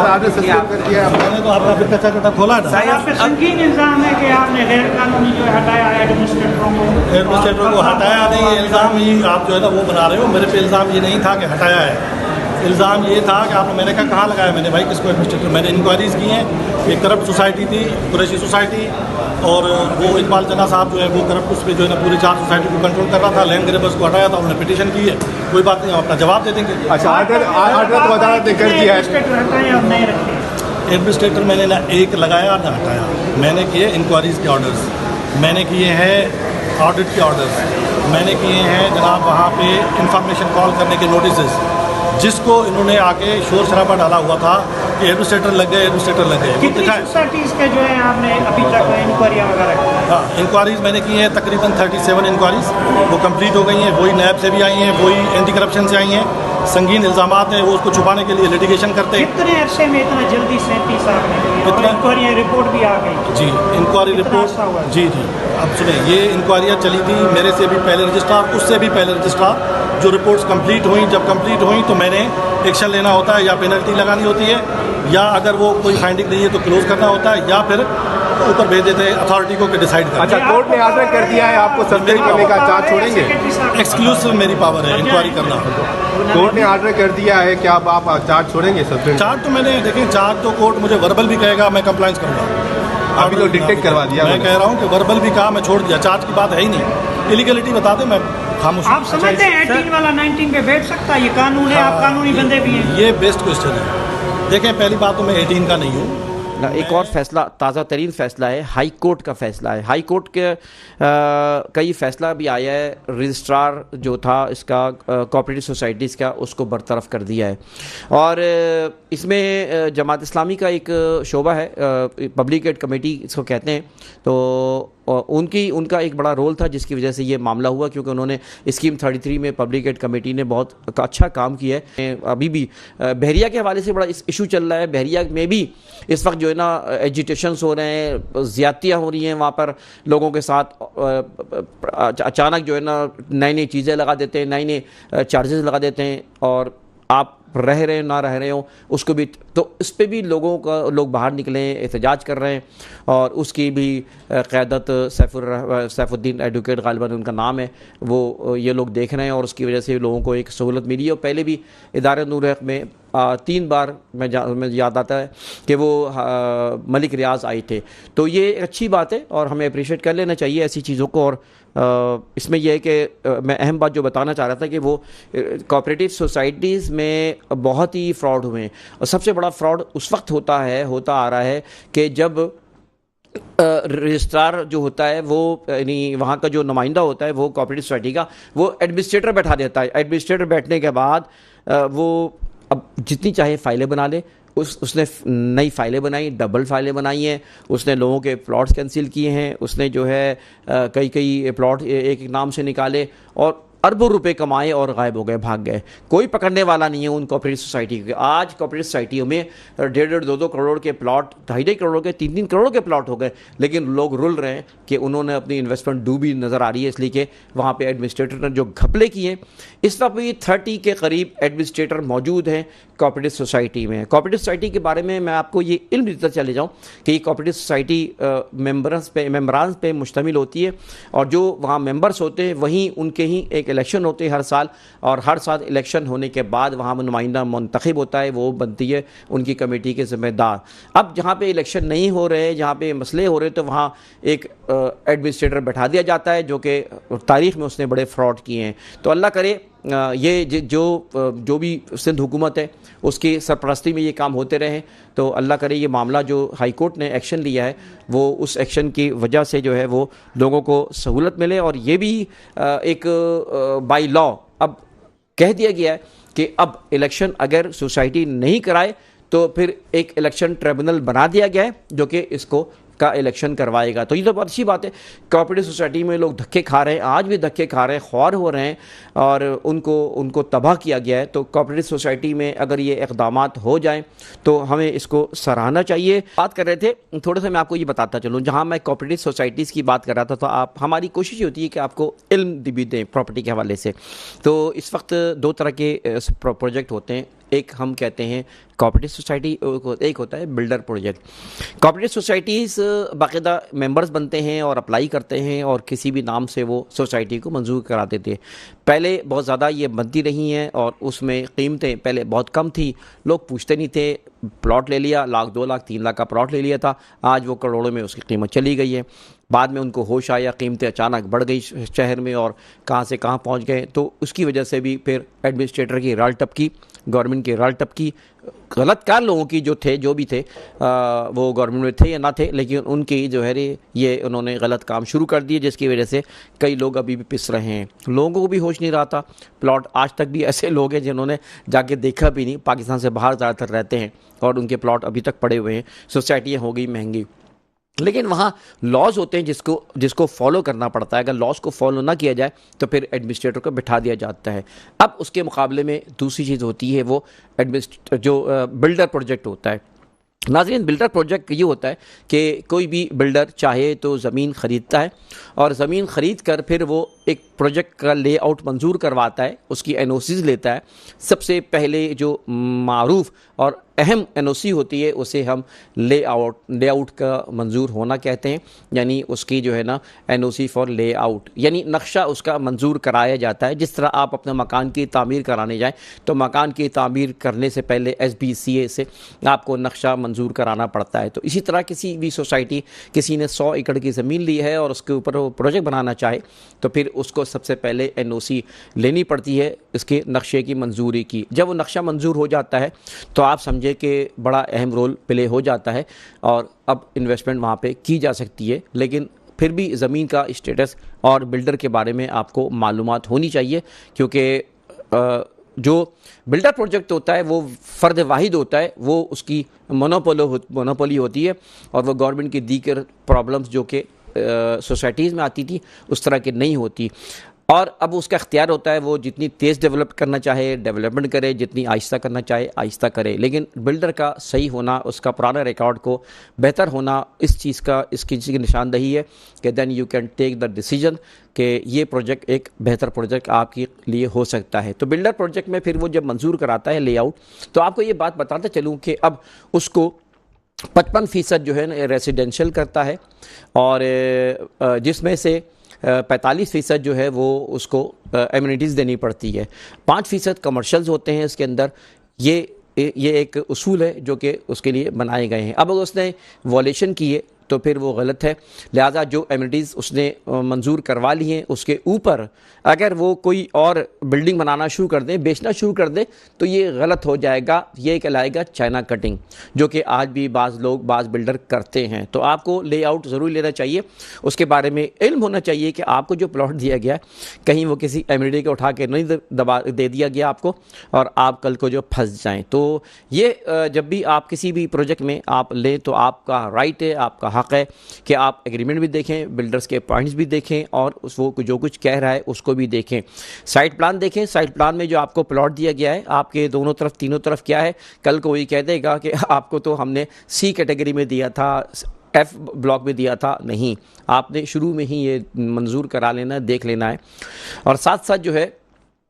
आपने सस्पेंड कर दिया, मैंने तो आपका फिर कच्चा कटा खोला ना। संगीन इल्जाम है कि आपने गैर कानूनी जो है हटाया एडमिनिस्ट्रेटरों को हटाया नहीं, इल्ज़ाम ही आप जो है ना वो बना रहे हो। मेरे पे इल्ज़ाम ये नहीं था कि हटाया है, इल्ज़ाम ये था कि आपने, मैंने कहा कहाँ लगाया, मैंने भाई किसको एडमिनिस्ट्रेटर, मैंने इंक्वायरीज़ की हैं। एक करप्ट सोसाइटी थी, कुरैशी सोसाइटी, और वो इकबाल जना साहब जो है वो करप्ट, उस पर जो है ना पूरी 4 सोसाइटी को कंट्रोल कर रहा था। लैंड ग्रेबर्स को हटाया था, उन्होंने पिटीशन की है, कोई बात नहीं, हम अपना जवाब दे देंगे। अच्छा, आर्डर तो अदालत ने कर दिया है। एडमिनिस्ट्रेटर मैंने ना एक लगाया ना हटाया, मैंने किए इंक्वायरीज़ के ऑर्डर्स, मैंने किए हैं ऑडिट के ऑर्डर्स, मैंने किए हैं जनाब वहाँ पे इंफॉर्मेशन कॉल करने के नोटिस, जिसको इन्होंने आके शोर शराबा डाला हुआ था कि एडमिनिस्ट्रेटर लग गए, एडमिनिस्ट्रेटर लग गए। कितनी सोसाइटीज़ के जो है आपने अभी तक इंक्वायरी वगैरह? हाँ, इंक्वायरीज़ मैंने की हैं तकरीबन 37 इंक्वायरीज़, वो कंप्लीट हो गई हैं। वही नैब से भी आई हैं, वही एंटी करप्शन से आई हैं। संगीन इल्ज़ामात हैं, वो उसको छुपाने के लिए लिटिगेशन करते हैं। कितने अरसे में इतना जल्दी 37 आपने किया? इंक्वायरी रिपोर्ट भी आ गई? जी, इंक्वायरी रिपोर्ट, जी। अब सुने, ये इंक्वायरियाँ चली थी मेरे से भी पहले रजिस्ट्रार, उससे भी पहले रजिस्ट्रार। जो रिपोर्ट्स कंप्लीट हुई, जब कंप्लीट हुई तो मैंने एक्शन लेना होता है, या पेनल्टी लगानी होती है, या अगर वो कोई फाइंडिंग नहीं है तो क्लोज करना होता है, या फिर ऊपर भेज देते हैं अथॉरिटी को कि डिसाइड कर। अच्छा, कोर्ट ने ऑर्डर कर दिया है आपको सस्पेंड करने का, चार्ज छोड़ेंगे? एक्सक्लूसिव मेरी पावर है इंक्वायरी करना। कोर्ट ने ऑर्डर कर दिया है कि अब आप चार्ज छोड़ेंगे सस्पेंड? चार्ज तो मैंने, देखिए, चार्ज तो कोर्ट मुझे वर्बल भी कहेगा, मैं कंप्लाइंस करूँगा। अभी तो डिक्टेट करवा दिया, मैं कह रहा हूँ कि वर्बल भी कहा, मैं छोड़ दिया, चार्ज की बात है ही नहीं। इलीगलिटी बता दें, मैं खामोश। आप समझते हैं 18 वाला 19 पे बैठ सकता है? ये कानून है, आप कानूनी बंदे भी हैं। ये बेस्ट क्वेश्चन है। देखें, पहली बात तो मैं 18 का नहीं हूँ। एक और फैसला, ताज़ा तरीन फैसला है, हाई कोर्ट का फैसला है। हाई कोर्ट के कई फैसला भी आया है, रजिस्ट्रार जो था इसका कोऑपरेटिव सोसाइटीज़ का, उसको बरतरफ कर दिया है। और इसमें जमात इस्लामी का एक शोबा है, पब्लिक एड कमेटी इसको कहते हैं, तो उनका एक बड़ा रोल था जिसकी वजह से ये मामला हुआ, क्योंकि उन्होंने स्कीम 33 में पब्लिक एड कमेटी ने बहुत अच्छा काम किया है। अभी भी बहरिया के हवाले से बड़ा इशू चल रहा है। बहरिया में भी इस वक्त जो है ना एजिटेशंस हो रहे हैं, ज़्यादतियाँ हो रही हैं वहाँ पर लोगों के साथ। अचानक जो है ना नई नई चीज़ें लगा देते हैं, नए नए चार्जेस लगा देते हैं, और आप रह रहे हो ना रह रहे हो उसको भी, तो इस पे भी लोग बाहर निकले, एहतजाज कर रहे हैं। और उसकी भी क़यादत सैफुद्दीन एडवोकेट गालिबन उनका नाम है, वो ये लोग देख रहे हैं, और उसकी वजह से लोगों को एक सहूलत मिली है। और पहले भी इदारे नूर हक़ में 3 बार मैं याद आता है कि वो मलिक रियाज आए थे, तो ये अच्छी बात है और हमें अप्रिशिएट कर लेना चाहिए ऐसी चीज़ों को। और इसमें यह है कि मैं अहम बात जो बताना चाह रहा था कि वो कोऑपरेटिव सोसाइटीज़ में बहुत ही फ्रॉड हुए हैं, और सबसे बड़ा फ्रॉड उस वक्त होता आ रहा है कि जब रजिस्ट्रार जो होता है वो, यानी वहाँ का जो नुमाइंदा होता है वो कोऑपरेटिव सोसाइटी का, वो एडमिनिस्ट्रेटर बैठा देता है। एडमिनिस्ट्रेटर बैठने के बाद वो अब जितनी चाहे फ़ाइलें बना ले। उसने नई फ़ाइलें बनाई, डबल फ़ाइलें बनाई हैं, उसने लोगों के प्लॉट्स कैंसिल किए हैं, उसने जो है कई प्लॉट एक नाम से निकाले, और अरबों रुपए कमाए और गायब हो गए, भाग गए। कोई पकड़ने वाला नहीं है उन कोऑपरेटिव सोसाइटी के। आज कोऑपरेटिव सोसाइटियों में 1.5 2 करोड़ के प्लॉट, 2.5 करोड़ के, 3 करोड़ के प्लॉट हो गए, लेकिन लोग रुल रहे हैं कि उन्होंने अपनी इन्वेस्टमेंट डूबी नज़र आ रही है, इसलिए कि वहाँ पे एडमिनिस्ट्रेटर ने जो घपले किए। इस वक्त भी 30 के करीब एडमिनिस्ट्रेटर मौजूद हैं कोऑपरेटिव सोसाइटी में। कोऑपरेटिव सोसाइटी के बारे में मैं आपको ये इल्म देता चले जाऊँ कि ये कोऑपरेटिव सोसाइटी मेम्बरान पे मुश्तमिल होती है, और जो वहाँ मेम्बर्स होते हैं वहीं उनके ही एक इलेक्शन होते हैं हर साल, और हर साल इलेक्शन होने के बाद वहाँ नुमाइंदा मुंतखब होता है, वो बनती है उनकी कमेटी के ज़िम्मेदार। अब जहाँ पे इलेक्शन नहीं हो रहे, जहाँ पे मसले हो रहे, तो वहाँ एक एडमिनिस्ट्रेटर बैठा दिया जाता है जो कि तारीख़ में उसने बड़े फ्रॉड किए हैं। तो अल्लाह करे ये जो भी सिंध हुकूमत है उसकी सरपरस्ती में ये काम होते रहे, तो अल्लाह करे ये मामला जो हाई कोर्ट ने एक्शन लिया है वो उस एक्शन की वजह से जो है वो लोगों को सहूलत मिले। और ये भी एक बाय लॉ अब कह दिया गया है कि अब इलेक्शन अगर सोसाइटी नहीं कराए तो फिर एक इलेक्शन ट्रिब्यूनल बना दिया गया है जो कि इसको का इलेक्शन करवाएगा। तो ये तो बहुत अच्छी बात है। कोऑपरेटिव सोसाइटी में लोग धक्के खा रहे हैं, आज भी धक्के खा रहे हैं, ख्वार हो रहे हैं और उनको तबाह किया गया है। तो कोऑपरेटिव सोसाइटी में अगर ये इक़दामात हो जाएं तो हमें इसको सराहना चाहिए। बात कर रहे थे, थोड़ा सा मैं आपको ये बताता चलूँ, जहाँ मैं कोऑपरेटिव सोसाइटीज़ की बात कर रहा था तो आप हमारी कोशिश होती है कि आपको इल्म भी दें प्रॉपर्टी के हवाले से। तो इस वक्त दो तरह के प्रोजेक्ट होते हैं, एक हम कहते हैं कोऑपरेटिव सोसाइटी, एक होता है बिल्डर प्रोजेक्ट। कोऑपरेटिव सोसाइटीज़ बाकायदा मेंबर्स बनते हैं और अप्लाई करते हैं और किसी भी नाम से वो सोसाइटी को मंजूर करा देते हैं। पहले बहुत ज़्यादा ये बनती रही हैं और उसमें कीमतें पहले बहुत कम थी, लोग पूछते नहीं थे, प्लॉट ले लिया, लाख 2 लाख 3 लाख का प्लॉट ले लिया था, आज वो करोड़ों में उसकी कीमत चली गई है। बाद में उनको होश आया, कीमतें अचानक बढ़ गई शहर में और कहाँ से कहाँ पहुँच गए। तो उसकी वजह से भी फिर एडमिनिस्ट्रेटर की राल टपकी, गवर्नमेंट की राल टपकी, गलत कार लोगों की जो भी थे वो गवर्नमेंट में थे या ना थे, लेकिन उनकी जो है ये उन्होंने गलत काम शुरू कर दिए, जिसकी वजह से कई लोग अभी भी पिस रहे हैं। लोगों को भी होश नहीं रहा था। प्लॉट आज तक भी ऐसे लोग हैं जिन्होंने जाके देखा भी नहीं, पाकिस्तान से बाहर ज़्यादातर रहते हैं और उनके प्लॉट अभी तक पड़े हुए हैं। सोसाइटियाँ हो गई महंगी, लेकिन वहाँ लॉज होते हैं जिसको फॉलो करना पड़ता है। अगर लॉज को फॉलो ना किया जाए तो फिर एडमिनिस्ट्रेटर को बिठा दिया जाता है। अब उसके मुकाबले में दूसरी चीज़ होती है वो बिल्डर प्रोजेक्ट होता है। नाज़रीन, बिल्डर प्रोजेक्ट ये होता है कि कोई भी बिल्डर चाहे तो ज़मीन ख़रीदता है और ज़मीन ख़रीद कर फिर वो एक प्रोजेक्ट का लेआउट मंजूर करवाता है, उसकी एनओसीज़ लेता है। सबसे पहले जो मारूफ़ और अहम एनओसी होती है उसे हम लेआउट का मंजूर होना कहते हैं, यानी उसकी जो है ना एनओसी फॉर लेआउट, यानी नक्शा उसका मंजूर कराया जाता है। जिस तरह आप अपने मकान की तामीर कराने जाएं तो मकान की तामीर करने से पहले SBCA से आपको नक्शा मंजूर कराना पड़ता है। तो इसी तरह किसी भी सोसाइटी, किसी ने 100 एकड़ की ज़मीन ली है और उसके ऊपर वो प्रोजेक्ट बनाना चाहे तो फिर उसको सबसे पहले एनओसी लेनी पड़ती है इसके नक्शे की मंजूरी की। जब वो नक्शा मंजूर हो जाता है तो आप समझे कि बड़ा अहम रोल प्ले हो जाता है और अब इन्वेस्टमेंट वहाँ पे की जा सकती है। लेकिन फिर भी ज़मीन का स्टेटस और बिल्डर के बारे में आपको मालूमात होनी चाहिए, क्योंकि जो बिल्डर प्रोजेक्ट होता है वो फ़र्द वाहिद होता है, वो उसकी मोनोपोली होती है और वो गवर्नमेंट की दीगर प्रॉब्लम्स जो कि सोसाइटीज़ में आती थी उस तरह की नहीं होती। और अब उसका इख्तियार होता है वो जितनी तेज़ डेवलप करना चाहे डेवलपमेंट करे, जितनी आहिस्ता करना चाहे आहिस्ता करे। लेकिन बिल्डर का सही होना, उसका पुराना रिकॉर्ड को बेहतर होना, इस चीज़ की निशानदही है कि then you can take the decision कि ये प्रोजेक्ट एक बेहतर प्रोजेक्ट आपके लिए हो सकता है। तो बिल्डर प्रोजेक्ट में फिर वो जब मंजूर कराता है लेआउट, तो आपको ये बात बताते चलूँ कि अब उसको 55% जो है ना रेसिडेंशियल करता है और जिसमें से 45% जो है वो उसको एमिनिटीज़ देनी पड़ती है। 5% कमर्शियल्स होते हैं इसके अंदर। ये एक उसूल है जो कि उसके लिए बनाए गए हैं। अब अगर उसने वॉलेशन की है तो फिर वो गलत है। लिहाजा जो एमिनिटीज़ उसने मंजूर करवा ली हैं उसके ऊपर अगर वो कोई और बिल्डिंग बनाना शुरू कर दें, बेचना शुरू कर दें, तो ये गलत हो जाएगा। ये कहलाएगा चाइना कटिंग, जो कि आज भी बाज़ बिल्डर करते हैं। तो आपको लेआउट ज़रूर लेना चाहिए, उसके बारे में इल्म होना चाहिए कि आपको जो प्लॉट दिया गया है कहीं वो किसी एमिनिटी को उठा के नहीं दे दिया गया आपको और आप कल को जो फंस जाएँ। तो ये जब भी आप किसी भी प्रोजेक्ट में आप लें तो आपका राइट है, आपका हक़ है कि आप एग्रीमेंट भी देखें, बिल्डर्स के पॉइंट्स भी देखें और वो जो कुछ कह रहा है उसको भी देखें। साइट प्लान देखें, साइट प्लान में जो आपको प्लॉट दिया गया है आपके दोनों तरफ तीनों तरफ क्या है। कल को वही कह देगा कि आपको तो हमने C कैटेगरी में दिया था, F ब्लॉक में दिया था। नहीं, आपने शुरू में ही ये मंजूर करा लेना, देख लेना है। और साथ साथ जो है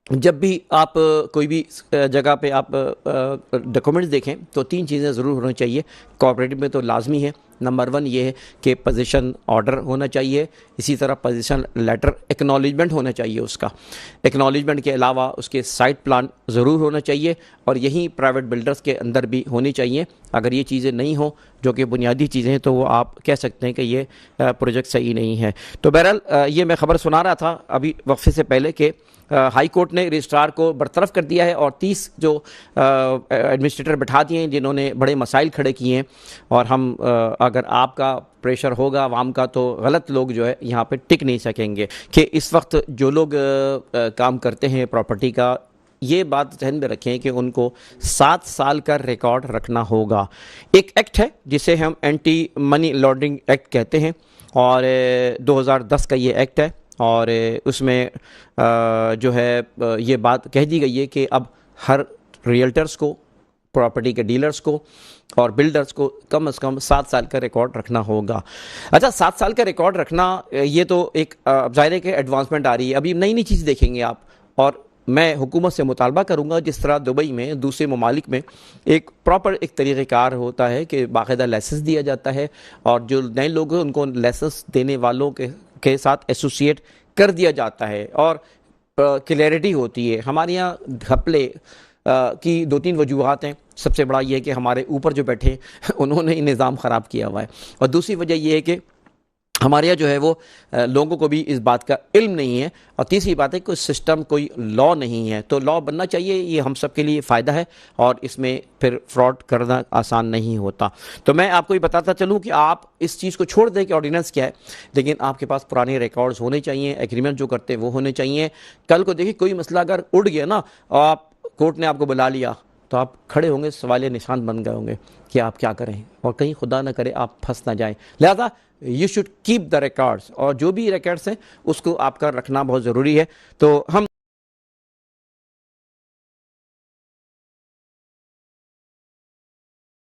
जब भी आप कोई भी जगह पे आप डॉक्यूमेंट्स देखें तो 3 चीज़ें ज़रूर होनी चाहिए। कोऑपरेटिव में तो लाजमी है। नंबर 1 ये है कि पोजीशन ऑर्डर होना चाहिए, इसी तरह पोजीशन लेटर एक्नॉलेजमेंट होना चाहिए। उसका एक्नॉलेजमेंट के अलावा उसके साइट प्लान ज़रूर होना चाहिए और यही प्राइवेट बिल्डर्स के अंदर भी होनी चाहिए। अगर ये चीज़ें नहीं हो जो कि बुनियादी चीज़ें हैं तो वो आप कह सकते हैं कि ये प्रोजेक्ट सही नहीं है। तो बहरहाल ये मैं ख़बर सुना रहा था अभी वक्फे से पहले कि हाई कोर्ट ने रजिस्ट्रार को बरतरफ कर दिया है और 30 जो एडमिनिस्ट्रेटर बैठा दिए हैं जिन्होंने बड़े मसाइल खड़े किए हैं। और हम अगर आपका प्रेशर होगा आवाम का तो गलत लोग जो है यहाँ पे टिक नहीं सकेंगे। कि इस वक्त जो लोग काम करते हैं प्रॉपर्टी का, ये बात ध्यान में रखें कि उनको 7 साल का रिकॉर्ड रखना होगा। एक एक्ट है जिसे हम एंटी मनी लॉन्ड्रिंग एक्ट कहते हैं और 2010 का ये एक्ट है और उसमें जो है ये बात कह दी गई है कि अब हर रियल्टर्स को, प्रॉपर्टी के डीलर्स को और बिल्डर्स को कम से कम 7 साल का रिकॉर्ड रखना होगा। अच्छा, 7 साल का रिकॉर्ड रखना ये तो एक ज़ाहिर है कि एडवांसमेंट आ रही है, अभी नई नई चीज़ देखेंगे आप। और मैं हुकूमत से मुतालबा करूँगा जिस तरह दुबई में दूसरे ममालिक में एक प्रॉपर एक तरीक़ेकार होता है कि बाकायदा लाइसेंस दिया जाता है और जो नए लोग हैं उनको लाइसेंस देने वालों के साथ एसोसिएट कर दिया जाता है और क्लैरिटी होती है। हमारे यहाँ घपले की 2-3 वजूहात हैं। सबसे बड़ा ये है कि हमारे ऊपर जो बैठे उन्होंने ही निज़ाम ख़राब किया हुआ है और दूसरी वजह ये है कि हमारे यहाँ जो है वो लोगों को भी इस बात का इल्म नहीं है और तीसरी बात है कोई सिस्टम, कोई लॉ नहीं है। तो लॉ बनना चाहिए, ये हम सब के लिए फ़ायदा है और इसमें फिर फ्रॉड करना आसान नहीं होता। तो मैं आपको ये बताता चलूँ कि आप इस चीज़ को छोड़ दें कि ऑर्डिनेंस क्या है, लेकिन आपके पास पुराने रिकॉर्ड्स होने चाहिए, एग्रीमेंट जो करते हैं वो होने चाहिए। कल को देखिए कोई मसला अगर उड़ गया ना और आप कोर्ट ने आपको बुला लिया तो आप खड़े होंगे, सवालिया निशान बन गए होंगे कि आप क्या करें और कहीं खुदा ना करे आप फंस ना जाएं। लिहाजा you should keep the records और जो भी रिकॉर्ड्स हैं उसको आपका रखना बहुत ज़रूरी है। तो हम